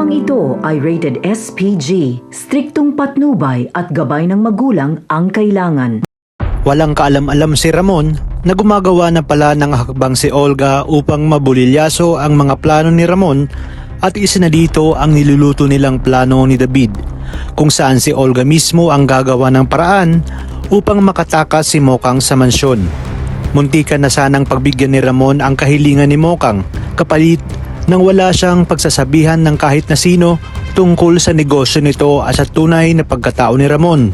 Tampang ito ay rated SPG, striktong patnubay at gabay ng magulang ang kailangan. Walang kaalam-alam si Ramon na gumagawa na pala ng hakbang si Olga upang mabulilyaso ang mga plano ni Ramon at isa na dito ang niluluto nilang plano ni David kung saan si Olga mismo ang gagawa ng paraan upang makatakas si Mokang sa mansyon. Muntikan na sanang pagbigyan ni Ramon ang kahilingan ni Mokang kapalit nang wala siyang pagsasabihan ng kahit na sino tungkol sa negosyo nito at sa tunay na pagkatao ni Ramon.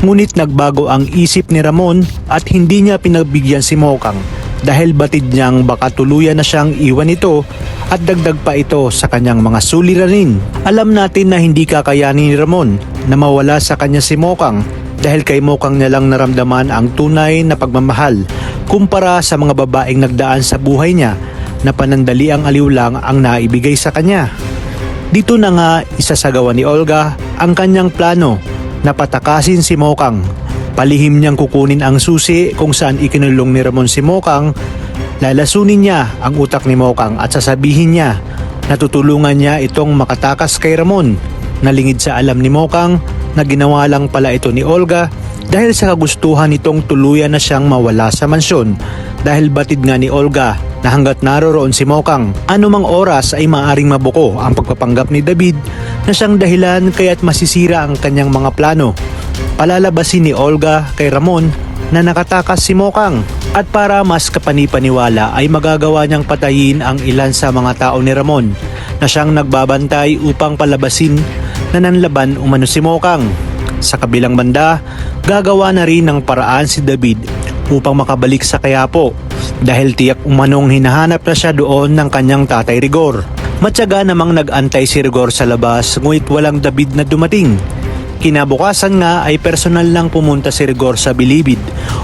Ngunit nagbago ang isip ni Ramon at hindi niya pinagbigyan si Mokang dahil batid niyang baka tuluyan na siyang iwan ito at dagdag pa ito sa kanyang mga suliranin. Alam natin na hindi kakayanin ni Ramon na mawala sa kanya si Mokang dahil kay Mokang niya lang naramdaman ang tunay na pagmamahal kumpara sa mga babaeng nagdaan sa buhay niya na panandaliang aliw lang ang naibigay sa kanya. Dito na nga isasagawa ni Olga ang kanyang plano na patakasin si Mokang. Palihim niyang kukunin ang susi kung saan ikinulong ni Ramon si Mokang, lalasunin niya ang utak ni Mokang at sasabihin niya na tutulungan niya itong makatakas kay Ramon. Nalingid sa alam ni Mokang na ginawa lang pala ito ni Olga dahil sa kagustuhan nitong tuluyan na siyang mawala sa mansyon dahil batid nga ni Olga na hanggat naroroon si Mokang, anumang oras ay maaring mabuko ang pagpapanggap ni David na siyang dahilan kaya't masisira ang kanyang mga plano. Palalabasin ni Olga kay Ramon na nakatakas si Mokang at para mas kapanipaniwala ay magagawa niyang patayin ang ilan sa mga tao ni Ramon na siyang nagbabantay upang palabasin na nanlaban umano si Mokang. Sa kabilang banda, gagawa na rin ng paraan si David upang makabalik sa Quiapo dahil tiyak umanong hinahanap na siya doon ng kanyang tatay Rigor. Matyaga namang nag-antay si Rigor sa labas ngunit walang David na dumating. Kinabukasan nga ay personal lang pumunta si Rigor sa Bilibid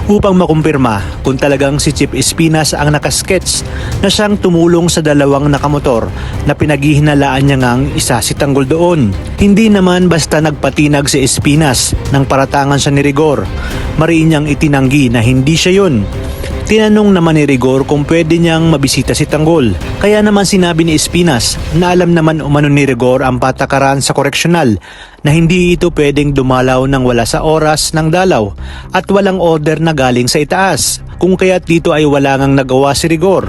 upang makumpirma kung talagang si Chief Espinas ang nakasketch na siyang tumulong sa dalawang nakamotor na pinaghihinalaan niya ngang isa si Tanggol doon. Hindi naman basta nagpatinag si Espinas nang paratangan siya ni Rigor. Mariin niyang itinanggi na hindi siya yun. Tinanong naman ni Rigor kung pwede niyang mabisita si Tanggol. Kaya naman sinabi ni Espinas na alam naman umano ni Rigor ang patakaran sa koreksyonal na hindi ito pwedeng dumalaw ng wala sa oras ng dalaw at walang order na galing sa itaas. Kung kaya't dito ay wala ngang nagawa si Rigor.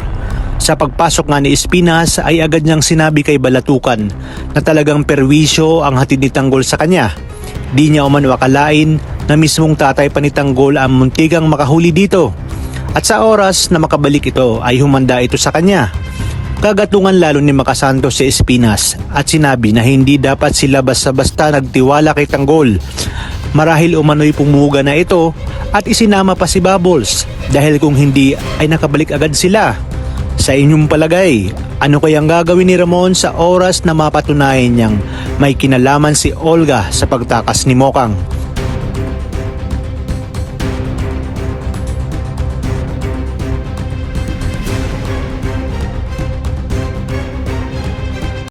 Sa pagpasok nga ni Espinas ay agad niyang sinabi kay Balatukan na talagang perwisyo ang hatid ni Tanggol sa kanya. Di niya umano akalain na mismong tatay pa ni Tanggol ang muntikang makahuli dito. At sa oras na makabalik ito ay humanda ito sa kanya. Kagatungan lalo ni Makasantos si Espinas at sinabi na hindi dapat sila basta-basta nagtiwala kay Tanggol. Marahil umano'y pumuga na ito at isinama pa si Bubbles dahil kung hindi ay nakabalik agad sila. Sa inyong palagay, ano kayang gagawin ni Ramon sa oras na mapatunayan niyang may kinalaman si Olga sa pagtakas ni Mokang?